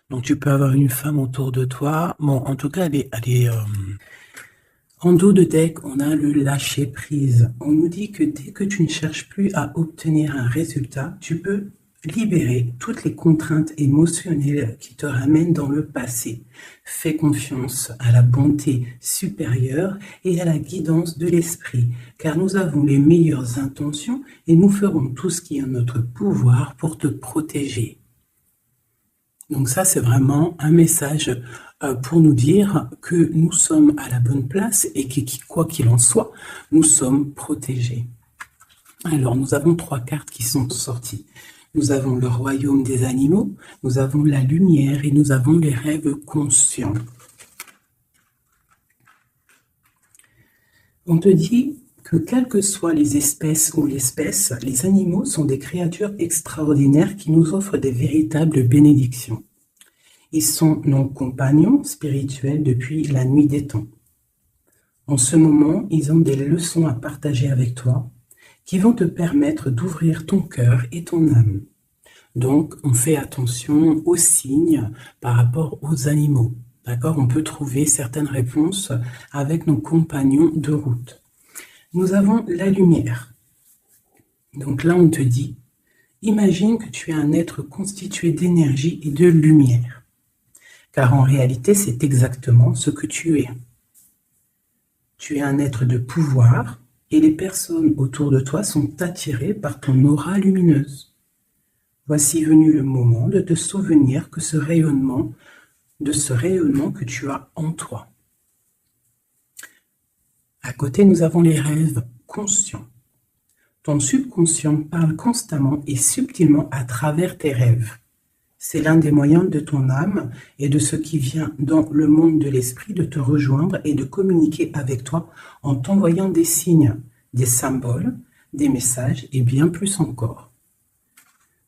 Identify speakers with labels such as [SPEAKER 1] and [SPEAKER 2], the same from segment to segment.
[SPEAKER 1] Donc tu peux avoir une femme autour de toi. Bon, en tout cas, en dos de deck, on a le lâcher prise. On nous dit que dès que tu ne cherches plus à obtenir un résultat, tu peux libérer toutes les contraintes émotionnelles qui te ramènent dans le passé. Fais confiance à la bonté supérieure et à la guidance de l'esprit, car nous avons les meilleures intentions et nous ferons tout ce qui est en notre pouvoir pour te protéger. Donc ça, c'est vraiment un message pour nous dire que nous sommes à la bonne place et que quoi qu'il en soit, nous sommes protégés. Alors, nous avons 3 cartes qui sont sorties. Nous avons le royaume des animaux, nous avons la lumière et nous avons les rêves conscients. On te dit que quelles que soient les espèces ou l'espèce, les animaux sont des créatures extraordinaires qui nous offrent des véritables bénédictions. Ils sont nos compagnons spirituels depuis la nuit des temps. En ce moment, ils ont des leçons à partager avec toi qui vont te permettre d'ouvrir ton cœur et ton âme. Donc, on fait attention aux signes par rapport aux animaux. D'accord? On peut trouver certaines réponses avec nos compagnons de route. Nous avons la lumière. Donc là, on te dit, imagine que tu es un être constitué d'énergie et de lumière. Car en réalité, c'est exactement ce que tu es. Tu es un être de pouvoir et les personnes autour de toi sont attirées par ton aura lumineuse. Voici venu le moment de te souvenir de ce rayonnement que tu as en toi. À côté, nous avons les rêves conscients. Ton subconscient parle constamment et subtilement à travers tes rêves. C'est l'un des moyens de ton âme et de ce qui vient dans le monde de l'esprit de te rejoindre et de communiquer avec toi en t'envoyant des signes, des symboles, des messages et bien plus encore.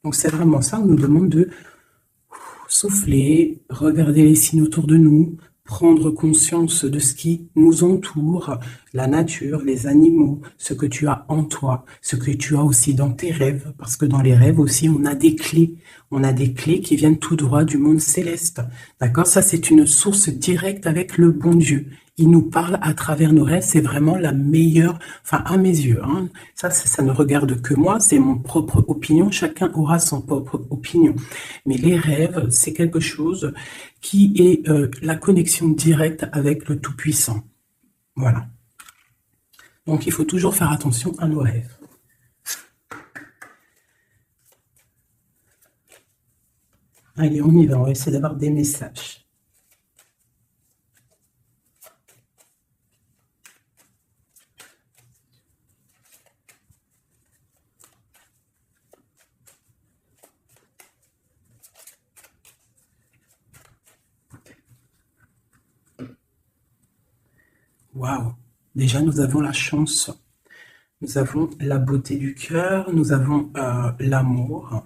[SPEAKER 1] Donc c'est vraiment ça, on nous demande de souffler, regarder les signes autour de nous, prendre conscience de ce qui nous entoure, la nature, les animaux, ce que tu as en toi, ce que tu as aussi dans tes rêves, parce que dans les rêves aussi, on a des clés qui viennent tout droit du monde céleste. D'accord? Ça, c'est une source directe avec le bon Dieu. Il nous parle à travers nos rêves, c'est vraiment la meilleure, enfin à mes yeux. Hein. Ça ne regarde que moi, c'est mon propre opinion, chacun aura son propre opinion. Mais les rêves, c'est quelque chose qui est la connexion directe avec le Tout-Puissant. Voilà. Donc il faut toujours faire attention à nos rêves. Allez, on y va, on va essayer d'avoir des messages. Waouh! Déjà, nous avons la chance. Nous avons la beauté du cœur, nous avons l'amour.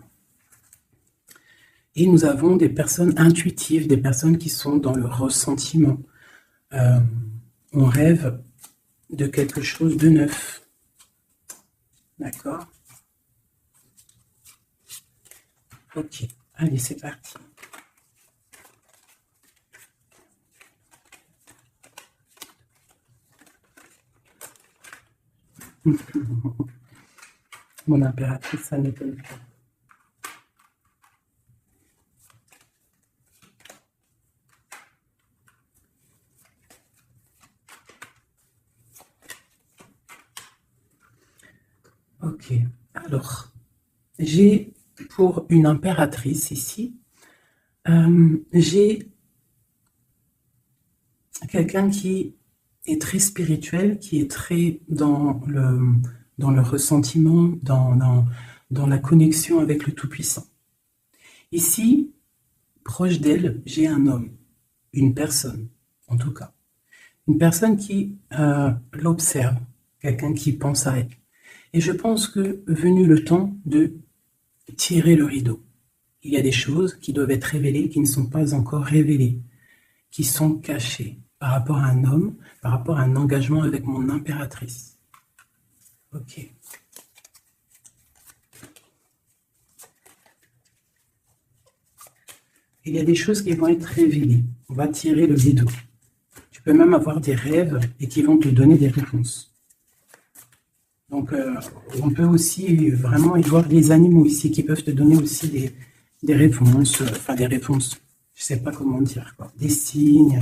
[SPEAKER 1] Et nous avons des personnes intuitives, des personnes qui sont dans le ressentiment. On rêve de quelque chose de neuf. D'accord? Ok, allez, c'est parti. Mon impératrice, ça n'étonne pas. Ok, alors, j'ai pour une impératrice ici, j'ai quelqu'un qui est très spirituel, qui est très dans le ressentiment, dans la connexion avec le Tout-Puissant. Ici, proche d'elle, j'ai un homme, une personne, en tout cas. Une personne qui l'observe, quelqu'un qui pense à elle. Et je pense que venu le temps de tirer le rideau, il y a des choses qui doivent être révélées, qui ne sont pas encore révélées, qui sont cachées par rapport à un homme, par rapport à un engagement avec mon impératrice. Ok. Il y a des choses qui vont être révélées. On va tirer le rideau. Tu peux même avoir des rêves et qui vont te donner des réponses. Donc, on peut aussi vraiment y voir les animaux ici qui peuvent te donner aussi des réponses, enfin des réponses, je ne sais pas comment dire, quoi, des signes.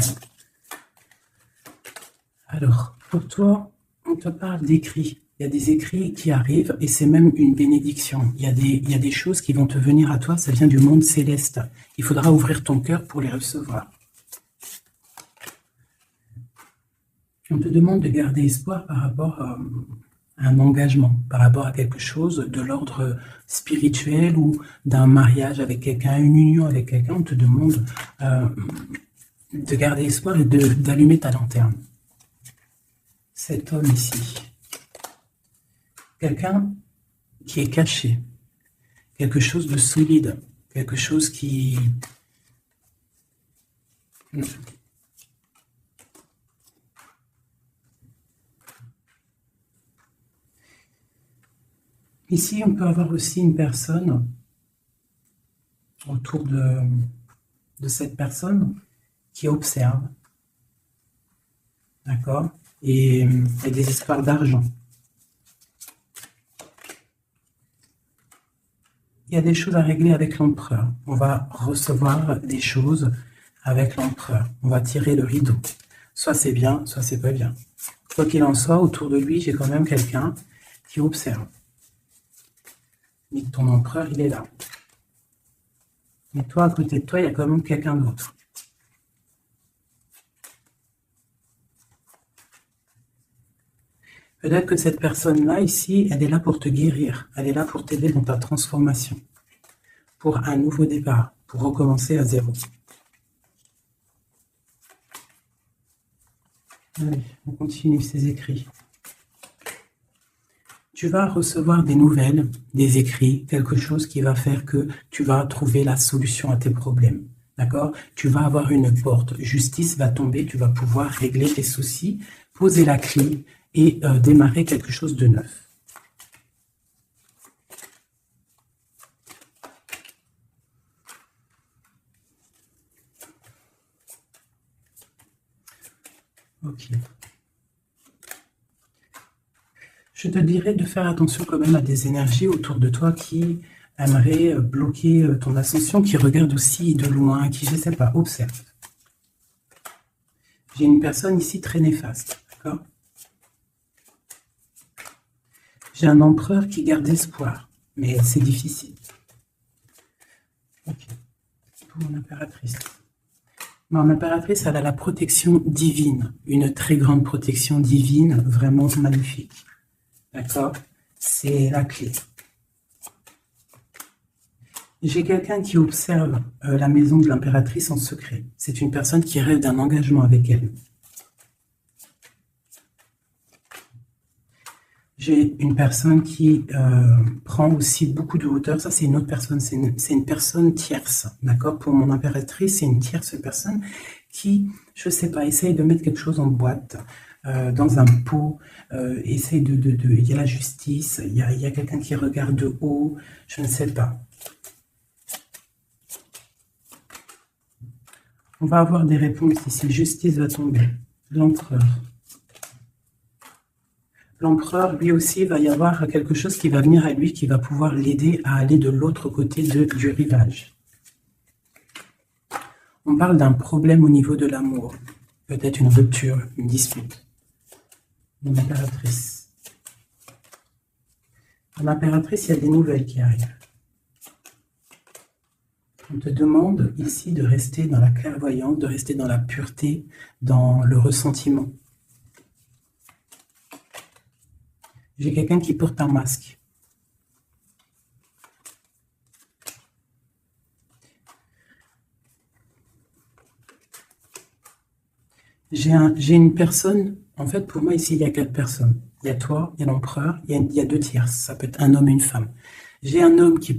[SPEAKER 1] Alors, pour toi, on te parle d'écrits. Il y a des écrits qui arrivent et c'est même une bénédiction. Il y a des choses qui vont te venir à toi, ça vient du monde céleste. Il faudra ouvrir ton cœur pour les recevoir. On te demande de garder espoir par rapport à un engagement, par rapport à quelque chose de l'ordre spirituel ou d'un mariage avec quelqu'un, une union avec quelqu'un. On te demande de garder espoir et d'allumer ta lanterne. Cet homme ici, quelqu'un qui est caché, quelque chose de solide, quelque chose qui... Ici, on peut avoir aussi une personne autour de cette personne qui observe, d'accord, et des histoires d'argent. Il y a des choses à régler avec l'empereur. On va recevoir des choses avec l'empereur. On va tirer le rideau. Soit c'est bien, soit c'est pas bien. Quoi qu'il en soit, autour de lui, j'ai quand même quelqu'un qui observe. Mais ton empereur, il est là. Mais toi, à côté de toi, il y a quand même quelqu'un d'autre. Peut-être que cette personne-là, ici, elle est là pour te guérir. Elle est là pour t'aider dans ta transformation. Pour un nouveau départ. Pour recommencer à zéro. Allez, on continue ces écrits. Tu vas recevoir des nouvelles, des écrits, quelque chose qui va faire que tu vas trouver la solution à tes problèmes. D'accord? Tu vas avoir une porte. Justice va tomber, tu vas pouvoir régler tes soucis, poser la clé et démarrer quelque chose de neuf. Ok. Je te dirais de faire attention quand même à des énergies autour de toi qui aimeraient bloquer ton ascension, qui regardent aussi de loin, qui, je ne sais pas, observent. J'ai une personne ici très néfaste, d'accord? J'ai un empereur qui garde espoir, mais c'est difficile. Ok, pour mon impératrice. Mon impératrice, elle a la protection divine, une très grande protection divine, vraiment magnifique. D'accord? C'est la clé. J'ai quelqu'un qui observe la maison de l'impératrice en secret. C'est une personne qui rêve d'un engagement avec elle. J'ai une personne qui prend aussi beaucoup de hauteur. Ça, c'est une autre personne. C'est une personne tierce. D'accord? Pour mon impératrice, c'est une tierce personne qui, je ne sais pas, essaye de mettre quelque chose en boîte, dans un pot, essaye il y a la justice, il y a quelqu'un qui regarde de haut, je ne sais pas. On va avoir des réponses ici. Justice va tomber. L'empereur. L'empereur, lui aussi, va y avoir quelque chose qui va venir à lui, qui va pouvoir l'aider à aller de l'autre côté du rivage. On parle d'un problème au niveau de l'amour. Peut-être une rupture, une dispute. Mon impératrice. Mon impératrice, il y a des nouvelles qui arrivent. On te demande ici de rester dans la clairvoyance, de rester dans la pureté, dans le ressentiment. J'ai quelqu'un qui porte un masque. J'ai une personne, en fait pour moi ici il y a 4 personnes. Il y a toi, il y a l'empereur, il y a 2 tierces, ça peut être un homme et une femme. J'ai un homme qui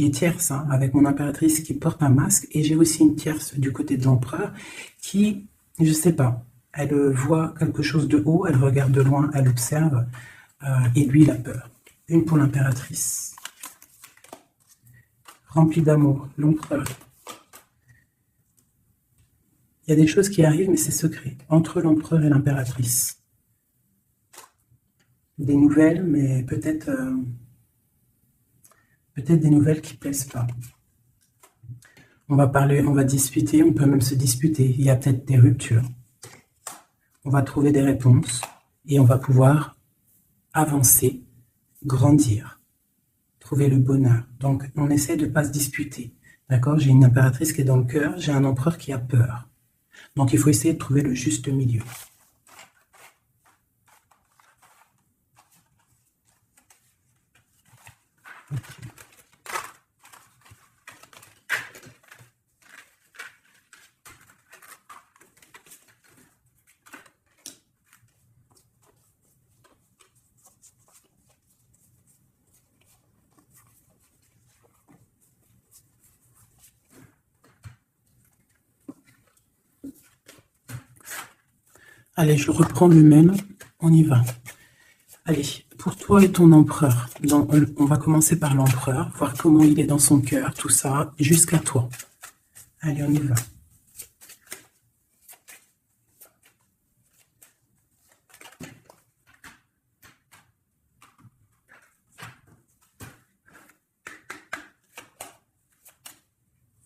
[SPEAKER 1] est tierce, hein, avec mon impératrice qui porte un masque, et j'ai aussi une tierce du côté de l'empereur qui, je sais pas, elle voit quelque chose de haut, elle regarde de loin, elle observe, et lui il a peur. Une pour l'impératrice. Remplie d'amour, l'empereur. Il y a des choses qui arrivent, mais c'est secret, entre l'empereur et l'impératrice. Des nouvelles, mais peut-être des nouvelles qui plaisent pas. On va parler, on va discuter, on peut même se disputer. Il y a peut-être des ruptures. On va trouver des réponses et on va pouvoir avancer, grandir, trouver le bonheur. Donc, on essaie de ne pas se disputer. D'accord? J'ai une impératrice qui est dans le cœur, j'ai un empereur qui a peur. Donc, il faut essayer de trouver le juste milieu. Allez, je reprends le même, on y va. Allez, pour toi et ton empereur, on va commencer par l'empereur, voir comment il est dans son cœur, tout ça, jusqu'à toi. Allez, on y va.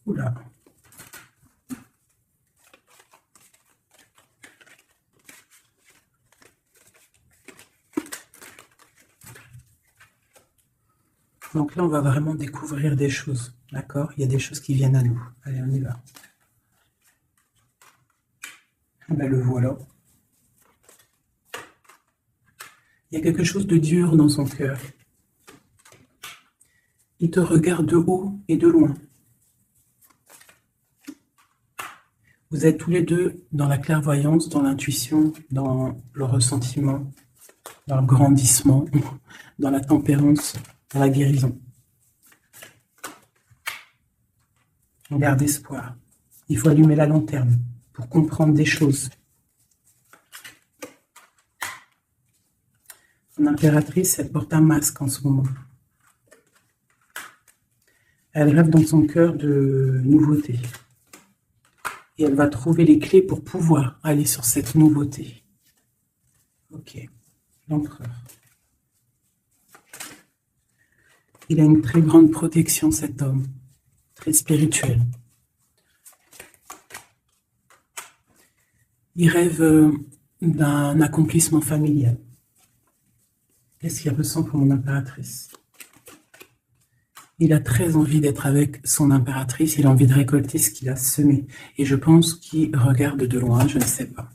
[SPEAKER 1] Oula. Donc là, on va vraiment découvrir des choses, d'accord? Il y a des choses qui viennent à nous. Allez, on y va. Ben, le voilà. Il y a quelque chose de dur dans son cœur. Il te regarde de haut et de loin. Vous êtes tous les deux dans la clairvoyance, dans l'intuition, dans le ressentiment, dans le grandissement, dans la tempérance, dans la guérison. On garde espoir. Il faut allumer la lanterne pour comprendre des choses. L'impératrice, elle porte un masque en ce moment. Elle rêve dans son cœur de nouveauté. Et elle va trouver les clés pour pouvoir aller sur cette nouveauté. Ok, l'empereur. Il a une très grande protection, cet homme, très spirituel. Il rêve d'un accomplissement familial. Qu'est-ce qu'il ressent pour mon impératrice? Il a très envie d'être avec son impératrice, il a envie de récolter ce qu'il a semé. Et je pense qu'il regarde de loin, je ne sais pas.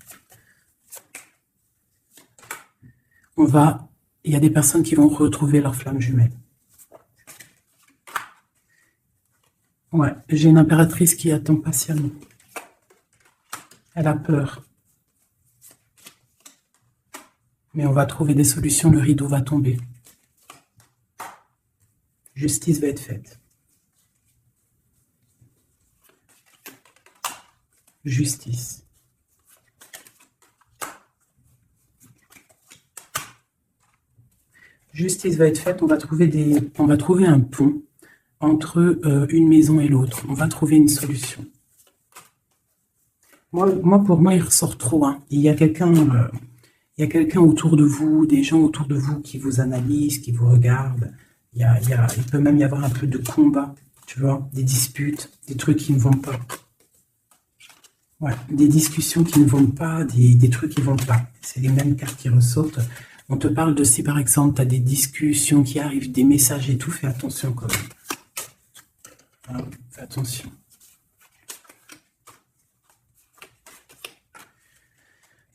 [SPEAKER 1] Il y a des personnes qui vont retrouver leur flamme jumelle. Ouais, j'ai une impératrice qui attend patiemment. Elle a peur. Mais on va trouver des solutions, le rideau va tomber. Justice va être faite. Justice. Justice va être faite, on va trouver un pont entre une maison et l'autre. On va trouver une solution. Pour moi, il ressort trop. Hein. Il y a quelqu'un autour de vous, des gens autour de vous qui vous analysent, qui vous regardent. Il peut même y avoir un peu de combat, tu vois, des disputes, des trucs qui ne vont pas. Ouais, des discussions qui ne vont pas, des trucs qui ne vont pas. C'est les mêmes cartes qui ressortent. On te parle de si, par exemple, tu as des discussions qui arrivent, des messages et tout, fais attention quand même. Hein, fais attention.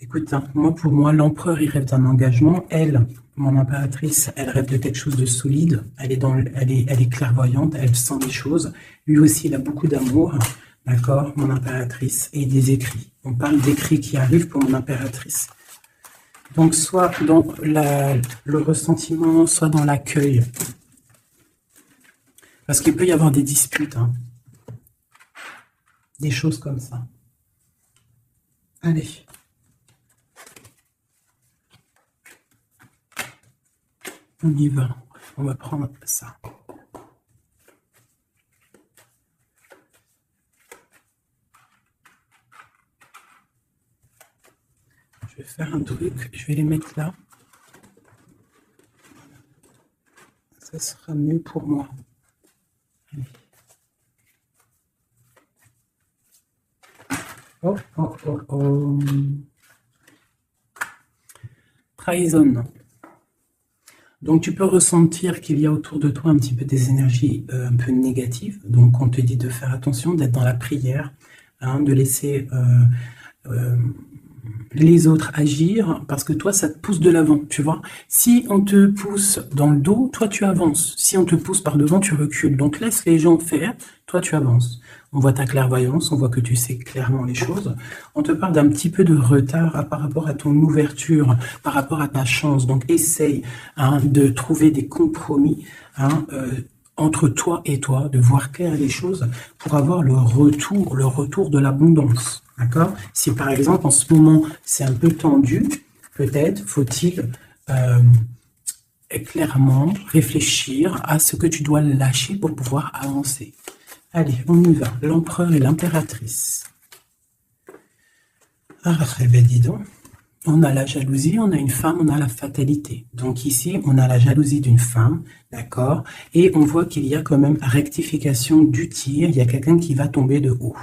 [SPEAKER 1] Écoute, hein, pour moi, l'empereur, il rêve d'un engagement. Elle, mon impératrice, elle rêve de quelque chose de solide. Elle est clairvoyante, elle sent les choses. Lui aussi, il a beaucoup d'amour. D'accord, mon impératrice. Et des écrits. On parle d'écrits qui arrivent pour mon impératrice. Donc, soit dans le ressentiment, soit dans l'accueil. Parce qu'il peut y avoir des disputes. Hein. Des choses comme ça. Allez. On y va. On va prendre ça. Je vais faire un truc, je vais les mettre là. Ça sera mieux pour moi. Allez. Oh, oh, oh, oh. Trahison. Donc tu peux ressentir qu'il y a autour de toi un petit peu des énergies un peu négatives. Donc on te dit de faire attention, d'être dans la prière, hein, de laisser les autres agir, parce que toi, ça te pousse de l'avant, tu vois. Si on te pousse dans le dos, toi, tu avances. Si on te pousse par devant, tu recules. Donc, laisse les gens faire, toi, tu avances. On voit ta clairvoyance, on voit que tu sais clairement les choses. On te parle d'un petit peu de retard par rapport à ton ouverture, par rapport à ta chance. Donc, essaye de trouver des compromis entre toi et toi, de voir clair les choses pour avoir le retour de l'abondance. D'accord? Si par exemple en ce moment c'est un peu tendu, peut-être faut-il clairement réfléchir à ce que tu dois lâcher pour pouvoir avancer. Allez, on y va. L'empereur et l'impératrice. Ah, eh bien dis donc. On a la jalousie, on a une femme, on a la fatalité. Donc ici, on a la jalousie d'une femme, d'accord? Et on voit qu'il y a quand même rectification du tir, il y a quelqu'un qui va tomber de haut.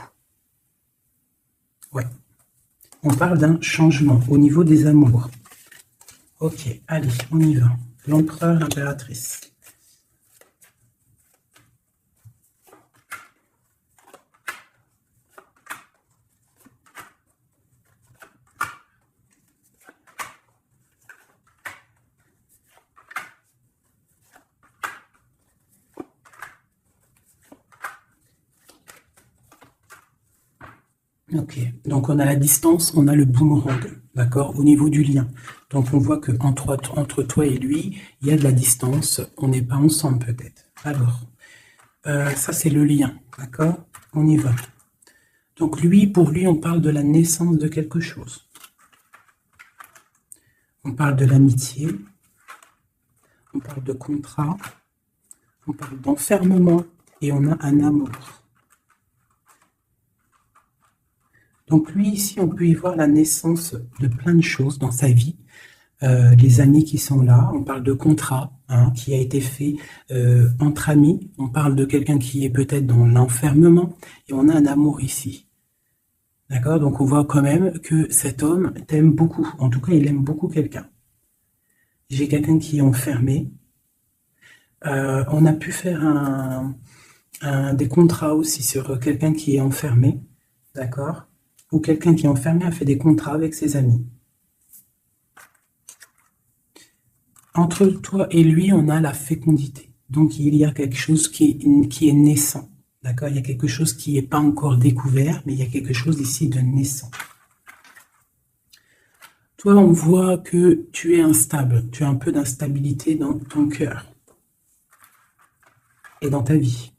[SPEAKER 1] Ouais. On parle d'un changement au niveau des amours. Ok, allez, on y va. L'empereur, l'impératrice. Ok, donc on a la distance, on a le boomerang, d'accord, au niveau du lien. Donc on voit que entre toi et lui, il y a de la distance, on n'est pas ensemble peut-être. Alors, ça c'est le lien, d'accord, on y va. Donc lui, pour lui, on parle de la naissance de quelque chose. On parle de l'amitié, on parle de contrat, on parle d'enfermement et on a un amour. Donc lui, ici, on peut y voir la naissance de plein de choses dans sa vie. Les amis qui sont là, on parle de contrat qui a été fait entre amis, on parle de quelqu'un qui est peut-être dans l'enfermement, et on a un amour ici. D'accord? Donc on voit quand même que cet homme t'aime beaucoup, en tout cas il aime beaucoup quelqu'un. J'ai quelqu'un qui est enfermé. On a pu faire des contrats aussi sur quelqu'un qui est enfermé, d'accord? Ou quelqu'un qui est enfermé a fait des contrats avec ses amis. Entre toi et lui, on a la fécondité. Donc, il y a quelque chose qui est naissant. D'accord? Il y a quelque chose qui n'est pas encore découvert, mais il y a quelque chose ici de naissant. Toi, on voit que tu es instable. Tu as un peu d'instabilité dans ton cœur et dans ta vie.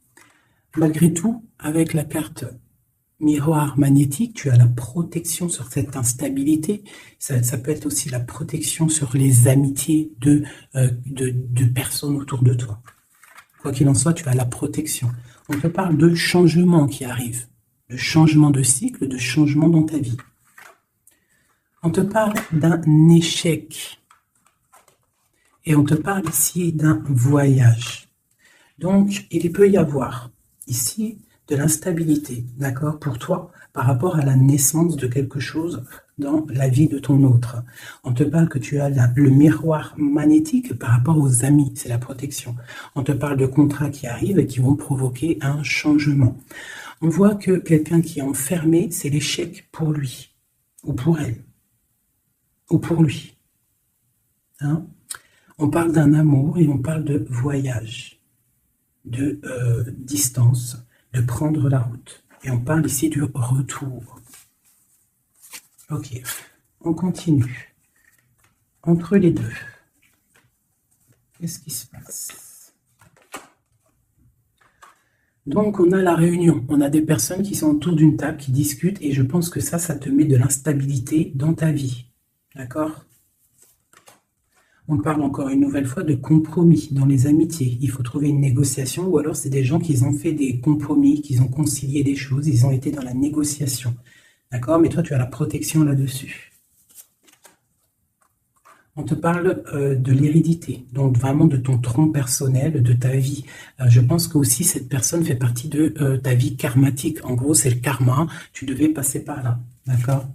[SPEAKER 1] Malgré tout, avec la carte miroir magnétique, tu as la protection sur cette instabilité. Ça peut être aussi la protection sur les amitiés de personnes autour de toi. Quoi qu'il en soit, tu as la protection. On te parle de changement qui arrive, de changement de cycle, de changement dans ta vie. On te parle d'un échec. Et on te parle ici d'un voyage. Donc, il peut y avoir ici de l'instabilité, d'accord, pour toi, par rapport à la naissance de quelque chose dans la vie de ton autre. On te parle que tu as le miroir magnétique par rapport aux amis, c'est la protection. On te parle de contrats qui arrivent et qui vont provoquer un changement. On voit que quelqu'un qui est enfermé, c'est l'échec pour lui, ou pour elle, ou pour lui. On parle d'un amour et on parle de voyage, de distance, de prendre la route. Et on parle ici du retour. Ok, on continue. Entre les deux, qu'est-ce qui se passe? Donc, on a la réunion. On a des personnes qui sont autour d'une table, qui discutent, et je pense que ça te met de l'instabilité dans ta vie. D'accord? On parle encore une nouvelle fois de compromis dans les amitiés. Il faut trouver une négociation, ou alors c'est des gens qui ont fait des compromis, qui ont concilié des choses, ils ont été dans la négociation. D'accord? Mais toi, tu as la protection là-dessus. On te parle de l'hérédité, donc vraiment de ton tronc personnel, de ta vie. Je pense que aussi cette personne fait partie de ta vie karmatique. En gros, c'est le karma, tu devais passer par là, d'accord?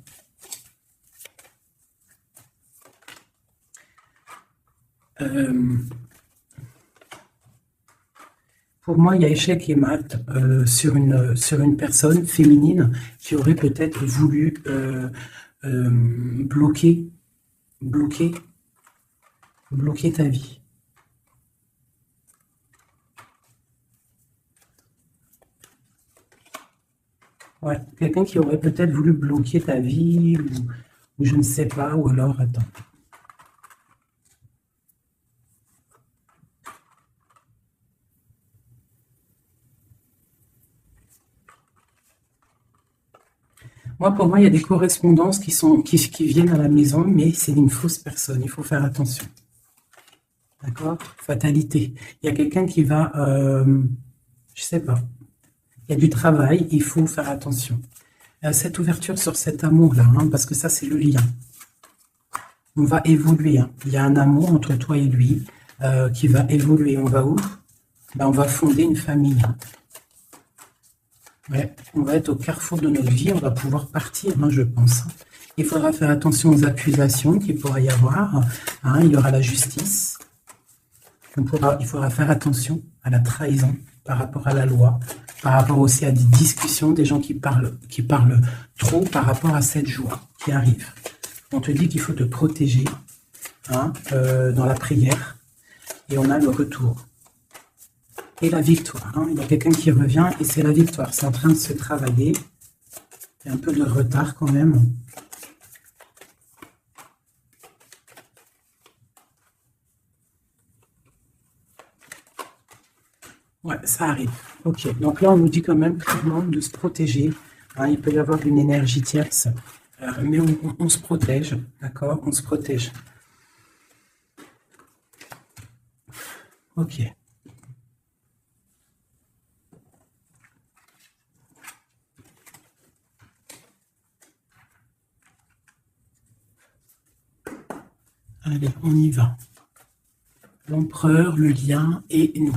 [SPEAKER 1] Pour moi, il y a échec et mat sur une personne féminine qui aurait peut-être voulu bloquer, bloquer, bloquer ta vie. Ouais, quelqu'un qui aurait peut-être voulu bloquer ta vie, ou je ne sais pas, ou alors, attends. Moi, pour moi, il y a des correspondances qui viennent à la maison, mais c'est une fausse personne. Il faut faire attention. D'accord? Fatalité. Il y a quelqu'un qui va, je sais pas. Il y a du travail, il faut faire attention. Cette ouverture sur cet amour-là, hein, parce que ça, c'est le lien. On va évoluer. Hein. Il y a un amour entre toi et lui qui va évoluer. On va où? Ben, on va fonder une famille. Ouais, on va être au carrefour de notre vie, on va pouvoir partir, hein, je pense. Il faudra faire attention aux accusations qu'il pourra y avoir. Hein, il y aura la justice. Il faudra faire attention à la trahison par rapport à la loi, par rapport aussi à des discussions, des gens qui parlent trop par rapport à cette joie qui arrive. On te dit qu'il faut te protéger hein, dans la prière et on a le retour. Et la victoire. Hein. Il y a quelqu'un qui revient et c'est la victoire. C'est en train de se travailler. Il y a un peu de retard quand même. Ouais, ça arrive. Ok. Donc là, on nous dit quand même clairement de se protéger. Hein. Il peut y avoir une énergie tierce. Mais on se protège. D'accord? On se protège. Ok. Allez, on y va. L'empereur, le lien et nous.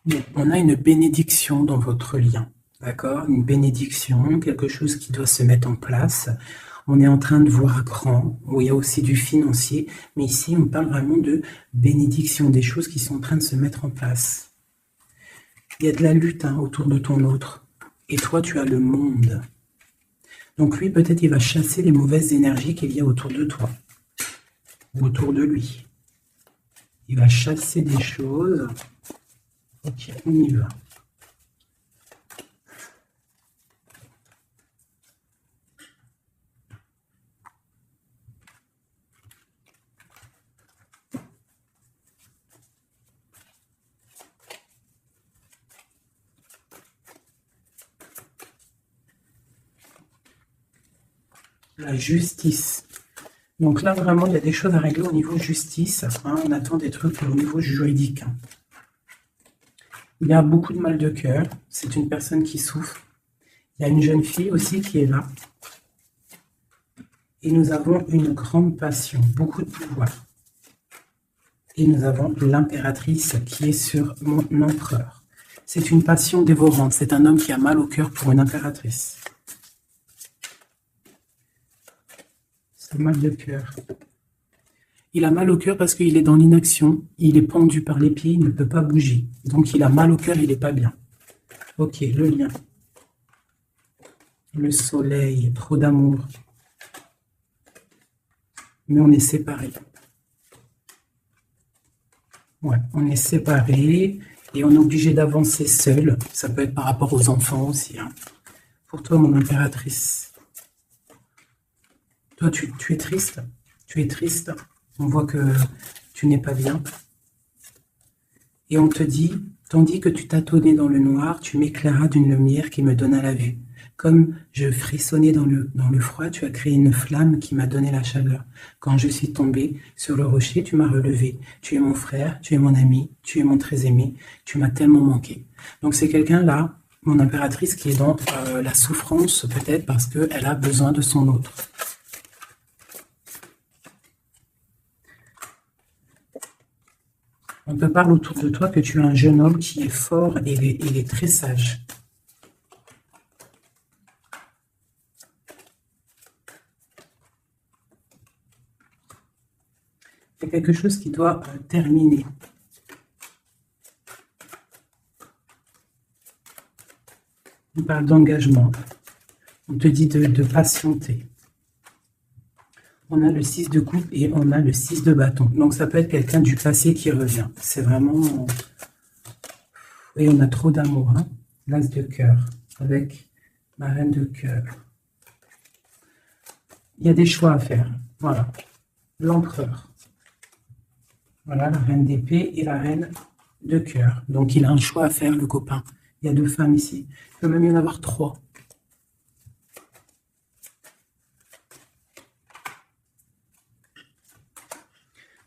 [SPEAKER 1] Bon, on a une bénédiction dans votre lien. D'accord? Une bénédiction, quelque chose qui doit se mettre en place. On est en train de voir grand, où il y a aussi du financier, mais ici on parle vraiment de bénédiction, des choses qui sont en train de se mettre en place. Il y a de la lutte hein, autour de ton autre, et toi tu as le monde. Donc lui peut-être il va chasser les mauvaises énergies qu'il y a autour de toi, ou autour de lui. Il va chasser des choses. Ok, on y va. La justice. Donc là, vraiment, il y a des choses à régler au niveau justice. Hein, on attend des trucs au niveau juridique. Hein. Il y a beaucoup de mal de cœur. C'est une personne qui souffre. Il y a une jeune fille aussi qui est là. Et nous avons une grande passion, beaucoup de pouvoir. Et nous avons l'impératrice qui est sur mon empereur. C'est une passion dévorante. C'est un homme qui a mal au cœur pour une impératrice. C'est mal de cœur. Il a mal au cœur parce qu'il est dans l'inaction. Il est pendu par les pieds, il ne peut pas bouger. Donc il a mal au cœur, il n'est pas bien. Ok, le lien. Le soleil, trop d'amour. Mais on est séparés. Ouais, on est séparés et on est obligé d'avancer seul. Ça peut être par rapport aux enfants aussi. Hein. Pour toi, mon impératrice. Toi, tu es triste. Tu es triste. On voit que tu n'es pas bien. Et on te dit, tandis que tu tâtonnais dans le noir, tu m'éclairas d'une lumière qui me donna la vue. Comme je frissonnais dans le froid, tu as créé une flamme qui m'a donné la chaleur. Quand je suis tombée sur le rocher, tu m'as relevé. Tu es mon frère, tu es mon ami, tu es mon très aimé, tu m'as tellement manqué. Donc c'est quelqu'un là, mon impératrice, qui est dans la souffrance, peut-être parce qu'elle a besoin de son autre. On te parle autour de toi que tu es un jeune homme qui est fort et il est très sage. C'est quelque chose qui doit terminer. On parle d'engagement. On te dit de patienter. On a le 6 de coupe et on a le 6 de bâton. Donc ça peut être quelqu'un du passé qui revient. C'est vraiment... Et on a trop d'amour. Hein, l'as de cœur avec ma reine de cœur. Il y a des choix à faire. Voilà. L'empereur. Voilà, la reine d'épée et la reine de cœur. Donc il a un choix à faire, le copain. Il y a 2 femmes ici. Il peut même y en avoir 3.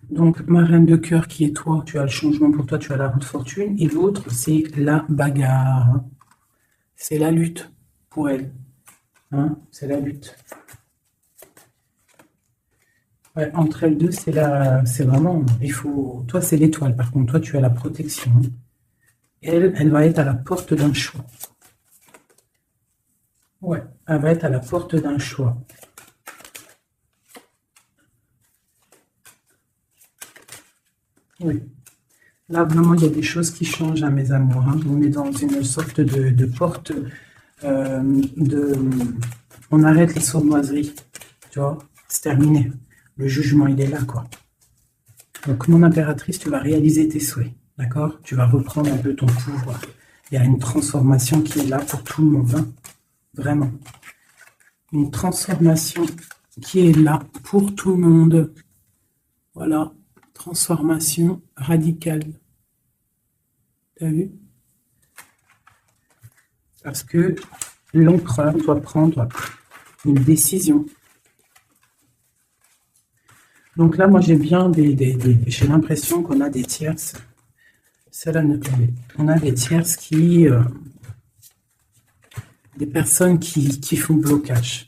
[SPEAKER 1] Donc, ma reine de cœur qui est toi, tu as le changement pour toi, tu as la roue de fortune. Et l'autre, c'est la bagarre. C'est la lutte pour elle. Hein, c'est la lutte. Ouais, entre elles deux, c'est vraiment... Il faut, toi, c'est l'étoile. Par contre, toi, tu as la protection. Elle va être à la porte d'un choix. Ouais, elle va être à la porte d'un choix. Oui. Là, vraiment, il y a des choses qui changent à mes amours. Hein. On est dans une sorte de porte On arrête les sournoiseries. Tu vois, c'est terminé. Le jugement, il est là, quoi. Donc, mon impératrice, tu vas réaliser tes souhaits. D'accord? Tu vas reprendre un peu ton pouvoir. Il y a une transformation qui est là pour tout le monde. Hein. Vraiment. Une transformation qui est là pour tout le monde. Voilà. Transformation radicale. T'as vu? Parce que l'empereur doit prendre une décision. Donc là, moi, j'ai bien j'ai l'impression qu'on a des tierces. On a des tierces qui... des personnes qui font blocage.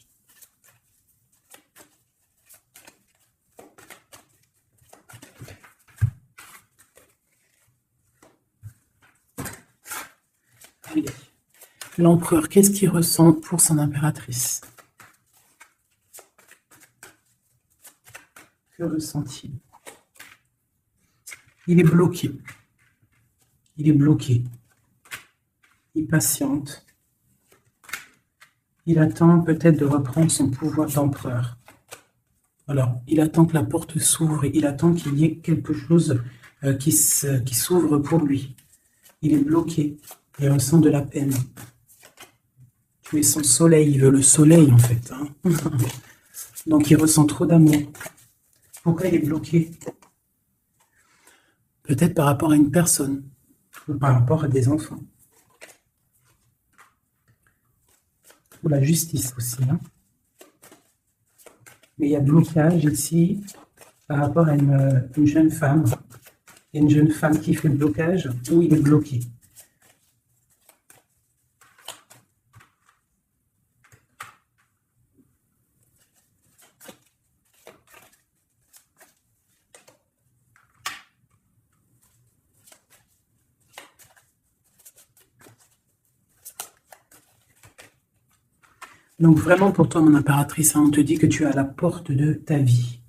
[SPEAKER 1] L'empereur, qu'est-ce qu'il ressent pour son impératrice? Que ressent-il? Il est bloqué. Il est bloqué. Il patiente. Il attend peut-être de reprendre son pouvoir d'empereur. Alors, il attend que la porte s'ouvre. Il attend qu'il y ait quelque chose qui s'ouvre pour lui. Il est bloqué. Il ressent de la peine. Tu es son soleil. Il veut le soleil, en fait. Hein. Donc, il ressent trop d'amour. Pourquoi il est bloqué? Peut-être par rapport à une personne. Ou par rapport à des enfants. Ou la justice aussi. Hein. Mais il y a blocage ici par rapport à une jeune femme. Il y a une jeune femme qui fait le blocage ou il est bloqué. Donc vraiment pour toi, mon impératrice, hein, on te dit que tu es à la porte de ta vie.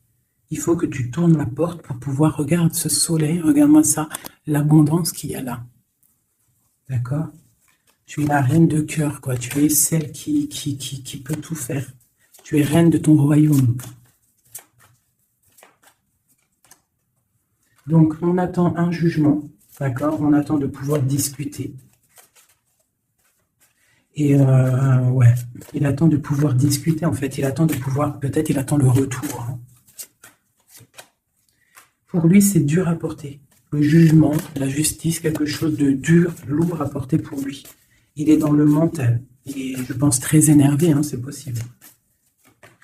[SPEAKER 1] Il faut que tu tournes la porte pour pouvoir regarder ce soleil, regarde-moi ça, l'abondance qu'il y a là. D'accord? Tu es la reine de cœur, quoi. Tu es celle qui peut tout faire. Tu es reine de ton royaume. Donc on attend un jugement, d'accord? On attend de pouvoir discuter. Et ouais, il attend de pouvoir discuter, en fait. Il attend de pouvoir, peut-être il attend le retour. Hein. Pour lui, c'est dur à porter. Le jugement, la justice, quelque chose de dur, lourd à porter pour lui. Il est dans le mental. Il est, je pense, très énervé, hein, c'est possible.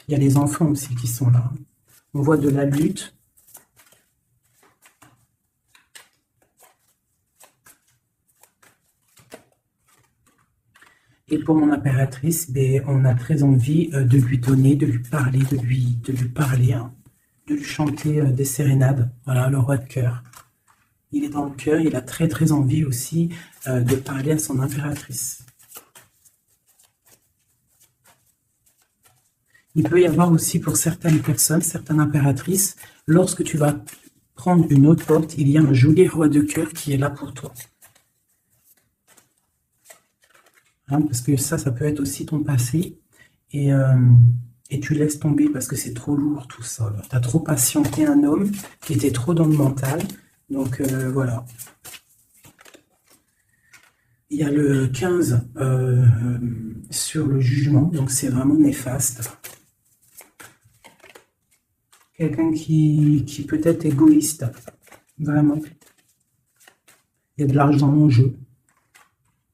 [SPEAKER 1] Il y a les enfants aussi qui sont là. On voit de la lutte. Et pour mon impératrice, ben, on a très envie de lui donner, de lui parler, de lui parler, hein, de lui chanter des sérénades. Voilà, le roi de cœur. Il est dans le cœur, il a très très envie aussi de parler à son impératrice. Il peut y avoir aussi pour certaines personnes, certaines impératrices, lorsque tu vas prendre une autre porte, il y a un joli roi de cœur qui est là pour toi. Hein, parce que ça peut être aussi ton passé. Et tu laisses tomber parce que c'est trop lourd tout ça. Tu as trop patienté un homme qui était trop dans le mental. Donc voilà. Il y a le 15 sur le jugement, donc c'est vraiment néfaste. Quelqu'un qui peut être égoïste, vraiment. Il y a de l'argent en jeu.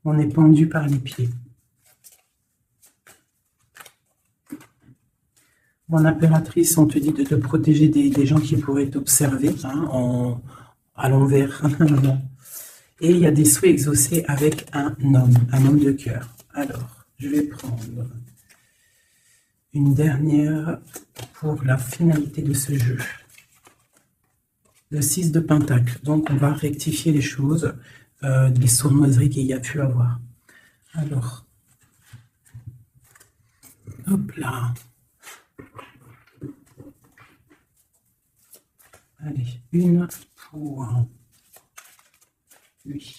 [SPEAKER 1] On est pendu par les pieds. Mon impératrice, on te dit de te protéger des gens qui pourraient t'observer hein, à l'envers. Et il y a des souhaits exaucés avec un homme de cœur. Alors, je vais prendre une dernière pour la finalité de ce jeu. Le 6 de Pentacle. Donc, on va rectifier les choses, des sournoiseries qu'il y a pu avoir. Alors, hop là. Allez, une pour lui.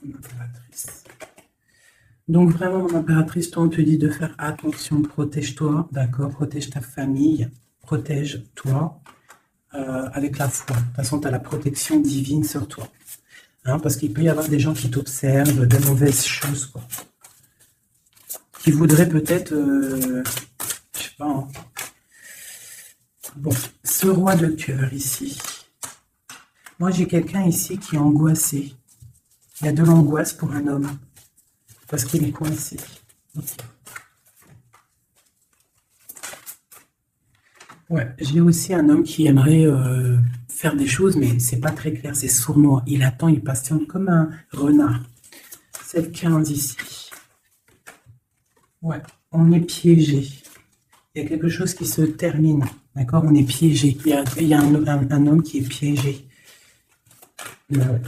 [SPEAKER 1] Mon impératrice. Donc vraiment, mon impératrice, toi, on te dit de faire attention, protège-toi, d'accord? Protège ta famille, protège-toi avec la foi. De toute façon, tu as la protection divine sur toi. Hein, parce qu'il peut y avoir des gens qui t'observent, de mauvaises choses, quoi. Qui voudraient peut-être, je sais pas, hein. Bon, ce roi de cœur ici. Moi, j'ai quelqu'un ici qui est angoissé. Il y a de l'angoisse pour un homme. Parce qu'il est coincé. Ouais, j'ai aussi un homme qui aimerait faire des choses, mais c'est pas très clair, c'est sournois. Il attend, il patiente comme un renard. C'est le 15 ici. Ouais, on est piégé. Il y a quelque chose qui se termine. D'accord? On est piégé. Il y a un homme qui est piégé. Ouais.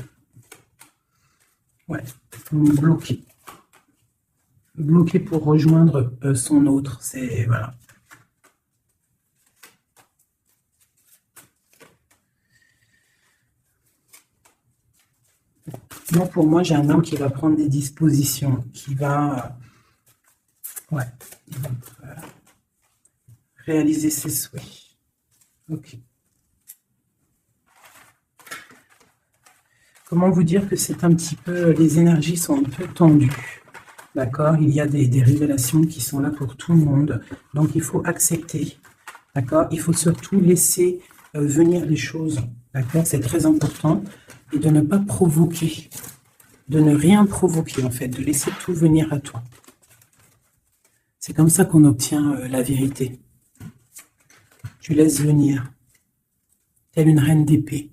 [SPEAKER 1] Ouais, on est bloqué. Bloqué pour rejoindre son autre. C'est. Voilà. Donc pour moi, j'ai un homme qui va prendre des dispositions, qui va. Ouais. Il va, réaliser ses souhaits. Ok. Comment vous dire que c'est un petit peu, les énergies sont un peu tendues, d'accord? Il y a des révélations qui sont là pour tout le monde, donc il faut accepter, d'accord? Il faut surtout laisser venir les choses, d'accord? C'est très important, et de ne pas provoquer, de ne rien provoquer en fait, de laisser tout venir à toi. C'est comme ça qu'on obtient la vérité. Tu laisses venir, telle une reine d'épée.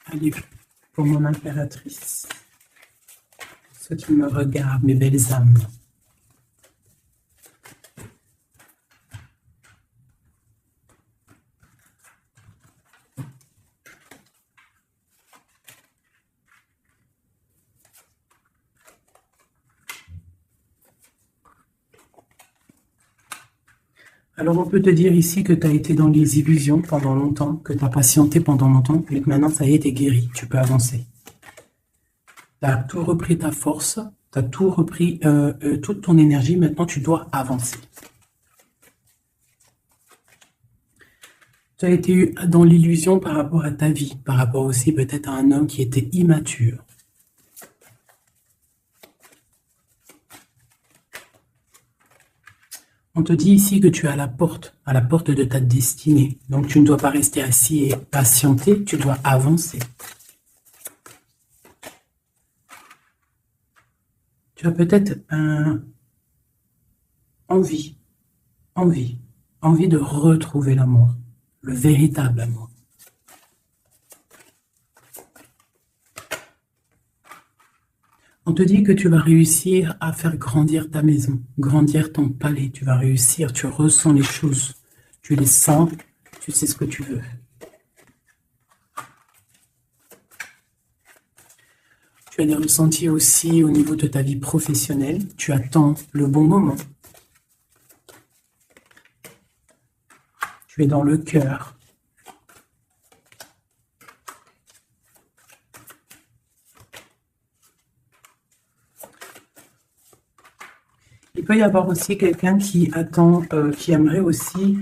[SPEAKER 1] Allez, pour mon impératrice, ceux qui me regardent, mes belles âmes. Alors on peut te dire ici que tu as été dans les illusions pendant longtemps, que tu as patienté pendant longtemps, et que maintenant ça y est, t'es guéri, tu peux avancer. Tu as tout repris ta force, tu as tout repris, toute ton énergie, maintenant tu dois avancer. Tu as été dans l'illusion par rapport à ta vie, par rapport aussi peut-être à un homme qui était immature. On te dit ici que tu es à la porte de ta destinée. Donc, tu ne dois pas rester assis et patienter, tu dois avancer. Tu as peut-être envie de retrouver l'amour, le véritable amour. On te dit que tu vas réussir à faire grandir ta maison, grandir ton palais. Tu vas réussir, tu ressens les choses, tu les sens, tu sais ce que tu veux. Tu as des ressentis aussi au niveau de ta vie professionnelle. Tu attends le bon moment. Tu es dans le cœur. Il peut y avoir aussi quelqu'un qui attend, qui aimerait aussi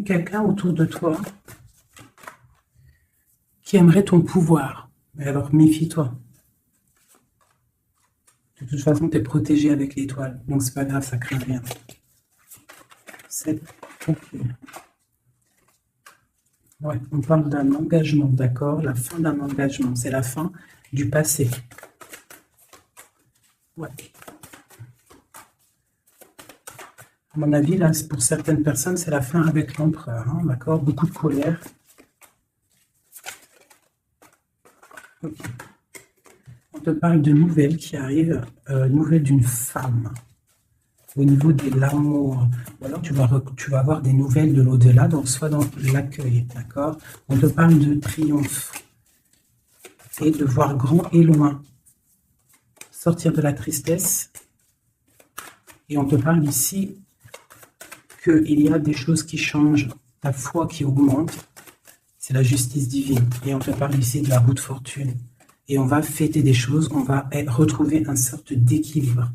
[SPEAKER 1] quelqu'un autour de toi qui aimerait ton pouvoir. Mais alors méfie-toi. De toute façon, tu es protégé avec l'étoile, donc c'est pas grave, ça craint rien. C'est ok. Ouais, on parle d'un engagement, d'accord? La fin d'un engagement, c'est la fin du passé. Ouais. À mon avis, là, pour certaines personnes, c'est la fin avec l'empereur, hein, d'accord? Beaucoup de colère. Ok. On te parle de nouvelles qui arrivent, nouvelles d'une femme, au niveau de l'amour. Ou alors tu vas avoir des nouvelles de l'au-delà, donc soit dans l'accueil, d'accord? On te parle de triomphe et de voir grand et loin, sortir de la tristesse. Et on te parle ici qu'il y a des choses qui changent, ta foi qui augmente, c'est la justice divine. Et on te parle ici de la roue de fortune. Et on va fêter des choses, on va retrouver une sorte d'équilibre.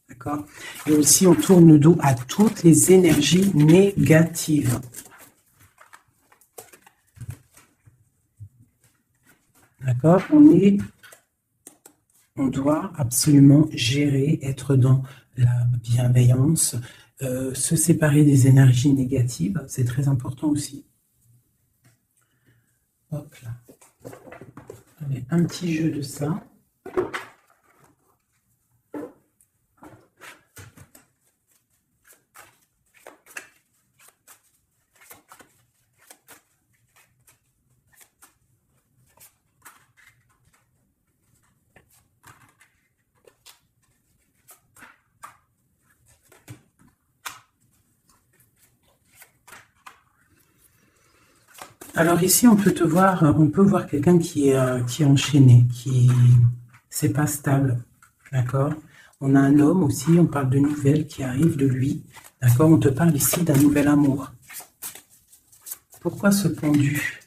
[SPEAKER 1] D'accord? Et aussi, on tourne le dos à toutes les énergies négatives. D'accord? On doit absolument gérer, être dans la bienveillance, se séparer des énergies négatives, c'est très important aussi. Hop là. Allez, un petit jeu de ça. Alors ici, on peut voir quelqu'un qui est enchaîné, qui c'est pas stable, d'accord? On a un homme aussi, on parle de nouvelles qui arrivent de lui, d'accord? On te parle ici d'un nouvel amour. Pourquoi ce pendu?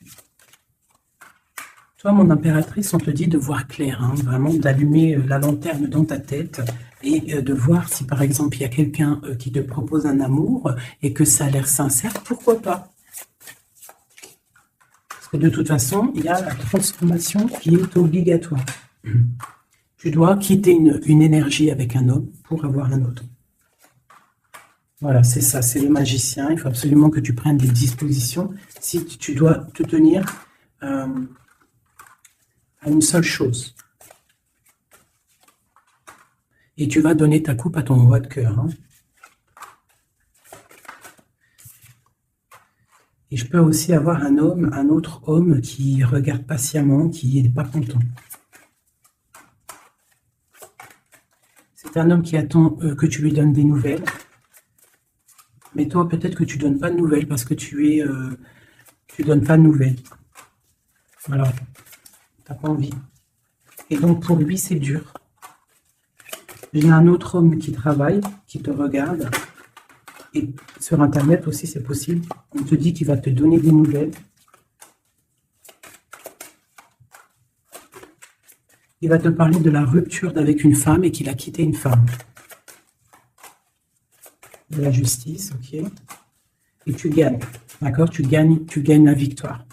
[SPEAKER 1] Toi, mon impératrice, on te dit de voir clair, hein, vraiment d'allumer la lanterne dans ta tête et de voir si, par exemple, il y a quelqu'un qui te propose un amour et que ça a l'air sincère, pourquoi pas? De toute façon, il y a la transformation qui est obligatoire. Tu dois quitter une énergie avec un homme pour avoir un autre. Voilà, c'est ça, c'est le magicien. Il faut absolument que tu prennes des dispositions si tu dois te tenir à une seule chose. Et tu vas donner ta coupe à ton roi de cœur. Hein. Et je peux aussi avoir un autre homme qui regarde patiemment, qui n'est pas content. C'est un homme qui attend que tu lui donnes des nouvelles. Mais toi, peut-être que tu ne donnes pas de nouvelles parce que tu donnes pas de nouvelles. Alors, tu n'as pas envie. Et donc, pour lui, c'est dur. J'ai un autre homme qui travaille, qui te regarde. Et sur Internet aussi, c'est possible. On te dit qu'il va te donner des nouvelles. Il va te parler de la rupture avec une femme et qu'il a quitté une femme. De la justice, ok. Et tu gagnes, d'accord? Tu gagnes la victoire.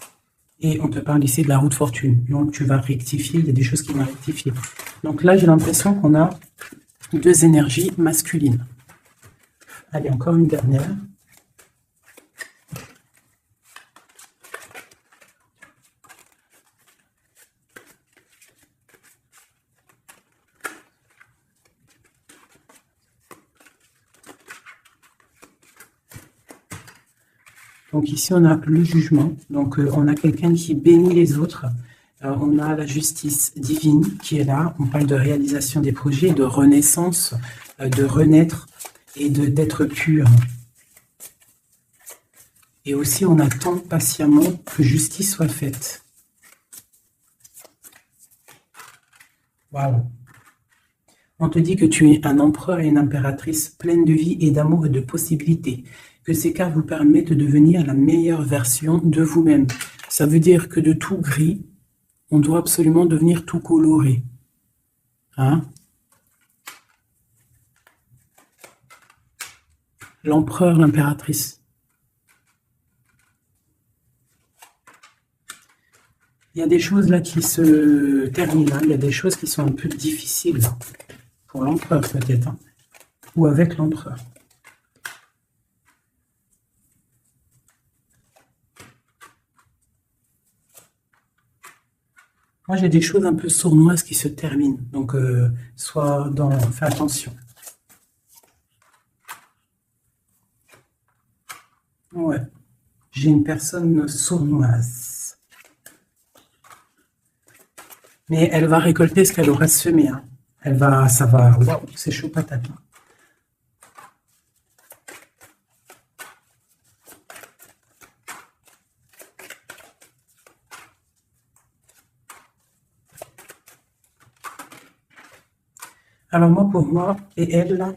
[SPEAKER 1] Et on te parle ici de la roue de fortune. Donc tu vas rectifier, il y a des choses qui vont rectifier. Donc là, j'ai l'impression qu'on a deux énergies masculines. Allez, encore une dernière. Donc ici, on a le jugement. Donc on a quelqu'un qui bénit les autres. On a la justice divine qui est là. On parle de réalisation des projets, de renaissance, de renaître et d'être pur. Et aussi, on attend patiemment que justice soit faite. Waouh! On te dit que tu es un empereur et une impératrice pleine de vie et d'amour et de possibilités. Que ces cartes vous permettent de devenir la meilleure version de vous-même. Ça veut dire que de tout gris, on doit absolument devenir tout coloré. Hein? L'empereur, l'impératrice. Il y a des choses là qui se terminent. Hein. Il y a des choses qui sont un peu difficiles. Pour l'empereur peut-être. Hein. Ou avec l'empereur. Moi, j'ai des choses un peu sournoises qui se terminent. Donc, fais attention. Ouais. J'ai une personne sournoise. Mais elle va récolter ce qu'elle aura semé. Hein. Waouh, c'est chaud patate. Hein. Alors moi, pour moi, et elle, là.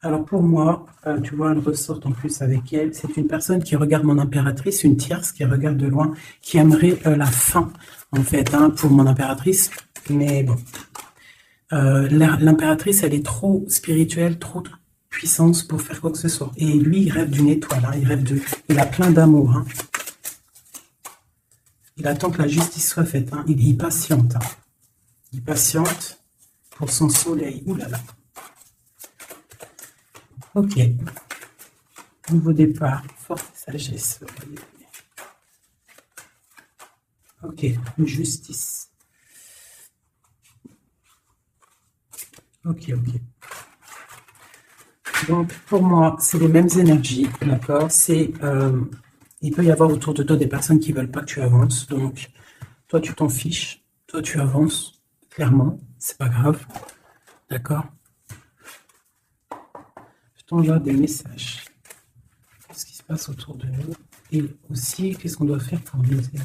[SPEAKER 1] Alors pour moi, tu vois, elle ressort en plus avec elle. C'est une personne qui regarde mon impératrice, une tierce qui regarde de loin, qui aimerait la fin, en fait, hein, pour mon impératrice. Mais bon, l'impératrice, elle est trop spirituelle, trop puissance pour faire quoi que ce soit. Et lui, il rêve d'une étoile, hein, il a plein d'amour. Hein. Il attend que la justice soit faite. Hein. Il patiente. Hein. Il patiente pour son soleil. Ouh là là. Ok. Nouveau départ. Force et sagesse. Ok. Justice. Ok. Donc, pour moi, c'est les mêmes énergies. D'accord. Il peut y avoir autour de toi des personnes qui ne veulent pas que tu avances. Donc, toi, tu t'en fiches. Toi, tu avances. Clairement. C'est pas grave. D'accord. Je t'envoie des messages. Qu'est-ce qui se passe autour de nous? Et aussi, qu'est-ce qu'on doit faire pour nous aider?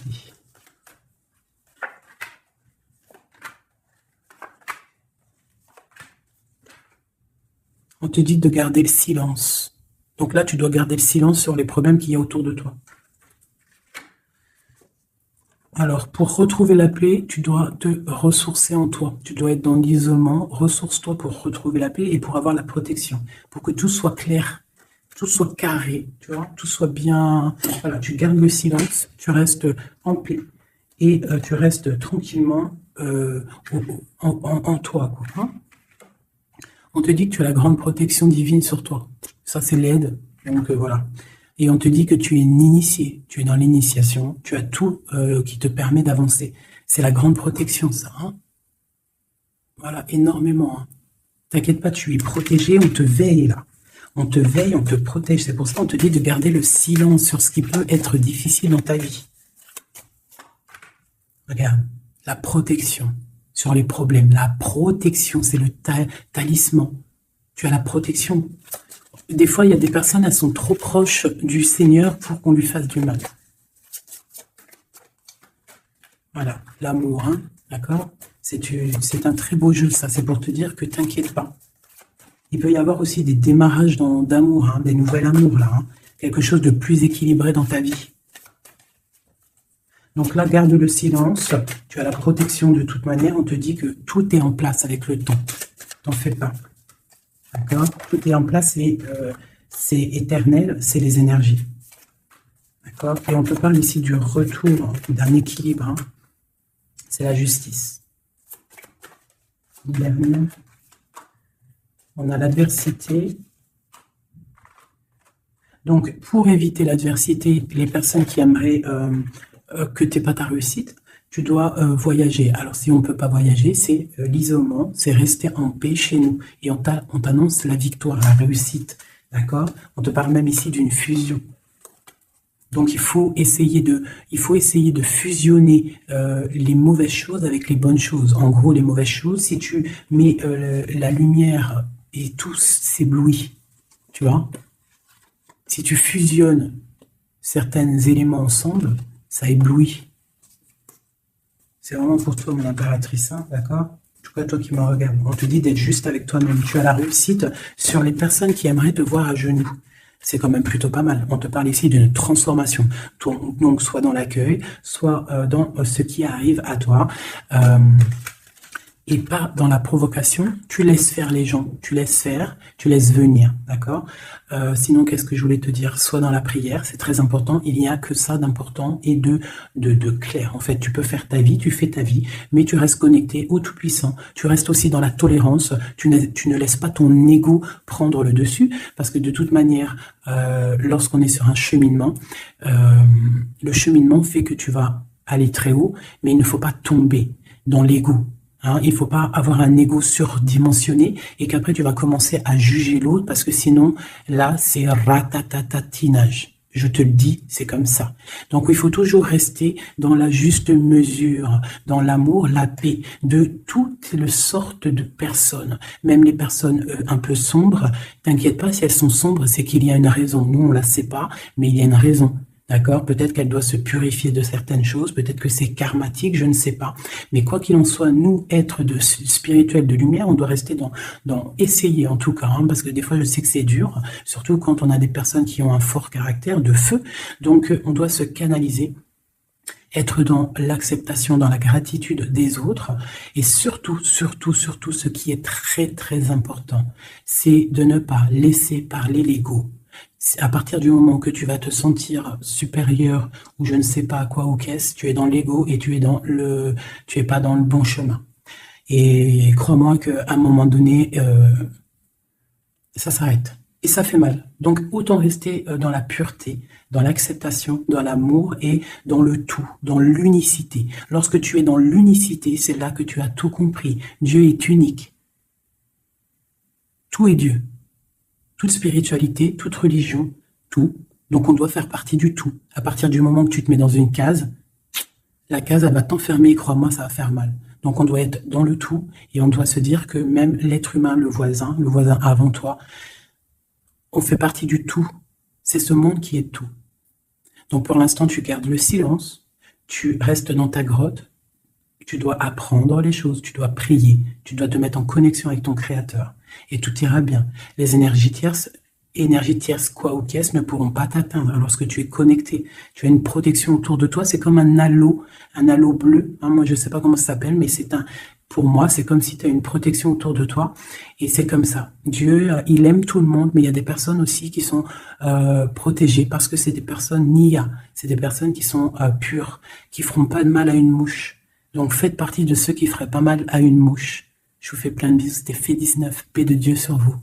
[SPEAKER 1] On te dit de garder le silence. Donc là, tu dois garder le silence sur les problèmes qu'il y a autour de toi. Alors, pour retrouver la paix, tu dois te ressourcer en toi. Tu dois être dans l'isolement. Ressource-toi pour retrouver la paix et pour avoir la protection. Pour que tout soit clair, tout soit carré, tu vois, tout soit bien... Voilà, tu gardes le silence, tu restes en paix. Et tu restes tranquillement en toi, quoi. Hein? On te dit que tu as la grande protection divine sur toi. Ça, c'est l'aide. Donc, voilà. Et on te dit que tu es une initiée. Tu es dans l'initiation. Tu as tout qui te permet d'avancer. C'est la grande protection, ça. Hein? Voilà, énormément. Hein. T'inquiète pas, tu es protégé. On te veille, là. On te veille, on te protège. C'est pour ça qu'on te dit de garder le silence sur ce qui peut être difficile dans ta vie. Regarde, la protection sur les problèmes. La protection, c'est le talisman. Tu as la protection. Des fois, il y a des personnes, elles sont trop proches du Seigneur pour qu'on lui fasse du mal. Voilà, l'amour, hein, d'accord? C'est un très beau jeu, ça. C'est pour te dire que t'inquiète pas. Il peut y avoir aussi des démarrages d'amour, hein, des nouvelles amours, là. Hein, quelque chose de plus équilibré dans ta vie. Donc là, garde le silence. Tu as la protection de toute manière. On te dit que tout est en place avec le temps. T'en fais pas. D'accord? Tout est en place et c'est éternel, c'est les énergies. D'accord? Et on te parle ici du retour d'un équilibre. Hein. c'est la justice. Dernier, on a l'adversité. Donc, pour éviter l'adversité, les personnes qui aimeraient que tu n'aies pas ta réussite, tu dois voyager. Alors, si on ne peut pas voyager, c'est l'isolement, c'est rester en paix chez nous. Et on t'annonce la victoire, la réussite. D'accord? On te parle même ici d'une fusion. Donc, il faut essayer de fusionner les mauvaises choses avec les bonnes choses. En gros, les mauvaises choses, si tu mets la lumière et tout s'éblouit, tu vois? Si tu fusionnes certains éléments ensemble, ça éblouit. C'est vraiment pour toi, mon impératrice, hein, d'accord? En tout cas, toi qui me regardes, on te dit d'être juste avec toi-même. Tu as la réussite sur les personnes qui aimeraient te voir à genoux. C'est quand même plutôt pas mal. On te parle ici d'une transformation. Donc, soit dans l'accueil, soit dans ce qui arrive à toi. Et pas dans la provocation, tu laisses faire les gens, tu laisses faire, tu laisses venir, d'accord? Sinon, qu'est-ce que je voulais te dire? Soit dans la prière, c'est très important, il n'y a que ça d'important et de clair. En fait, tu peux faire ta vie, tu fais ta vie, mais tu restes connecté au Tout-Puissant. Tu restes aussi dans la tolérance, tu ne laisses pas ton ego prendre le dessus, parce que de toute manière, lorsqu'on est sur un cheminement, le cheminement fait que tu vas aller très haut, mais il ne faut pas tomber dans l'ego. Hein, il ne faut pas avoir un ego surdimensionné et qu'après tu vas commencer à juger l'autre parce que sinon, là, c'est ratatatatinage. Je te le dis, c'est comme ça. Donc, il faut toujours rester dans la juste mesure, dans l'amour, la paix de toutes les sortes de personnes. Même les personnes un peu sombres, t'inquiète pas, si elles sont sombres, c'est qu'il y a une raison. Nous, on la sait pas, mais il y a une raison. D'accord? Peut-être qu'elle doit se purifier de certaines choses, peut-être que c'est karmatique, je ne sais pas. Mais quoi qu'il en soit, nous, êtres de spirituels de lumière, on doit rester dans essayer en tout cas, hein, parce que des fois je sais que c'est dur, surtout quand on a des personnes qui ont un fort caractère de feu. Donc on doit se canaliser, être dans l'acceptation, dans la gratitude des autres, et surtout, ce qui est très très important, c'est de ne pas laisser parler l'ego. À partir du moment que tu vas te sentir supérieur ou je ne sais pas à quoi ou qu'est-ce, tu es dans l'ego et tu es pas dans le bon chemin. Et crois-moi qu'à un moment donné, ça s'arrête. Et ça fait mal. Donc autant rester dans la pureté, dans l'acceptation, dans l'amour et dans le tout, dans l'unicité. Lorsque tu es dans l'unicité, c'est là que tu as tout compris. Dieu est unique. Tout est Dieu. Toute spiritualité, toute religion, tout. Donc on doit faire partie du tout. À partir du moment que tu te mets dans une case, la case, elle va t'enfermer et crois-moi, ça va faire mal. Donc on doit être dans le tout et on doit se dire que même l'être humain, le voisin avant toi, on fait partie du tout. C'est ce monde qui est tout. Donc pour l'instant, tu gardes le silence, tu restes dans ta grotte, tu dois apprendre les choses, tu dois prier, tu dois te mettre en connexion avec ton Créateur. Et tout ira bien. Les énergies tierces, quoi ou qu'est-ce, ne pourront pas t'atteindre lorsque tu es connecté. Tu as une protection autour de toi, c'est comme un halo bleu. Hein, moi, je ne sais pas comment ça s'appelle, mais pour moi, c'est comme si tu as une protection autour de toi. Et c'est comme ça. Dieu, il aime tout le monde, mais il y a des personnes aussi qui sont protégées parce que c'est des personnes Nia. C'est des personnes qui sont pures, qui feront pas de mal à une mouche. Donc, faites partie de ceux qui feraient pas mal à une mouche. Je vous fais plein de bisous, c'était Fait 19, paix de Dieu sur vous.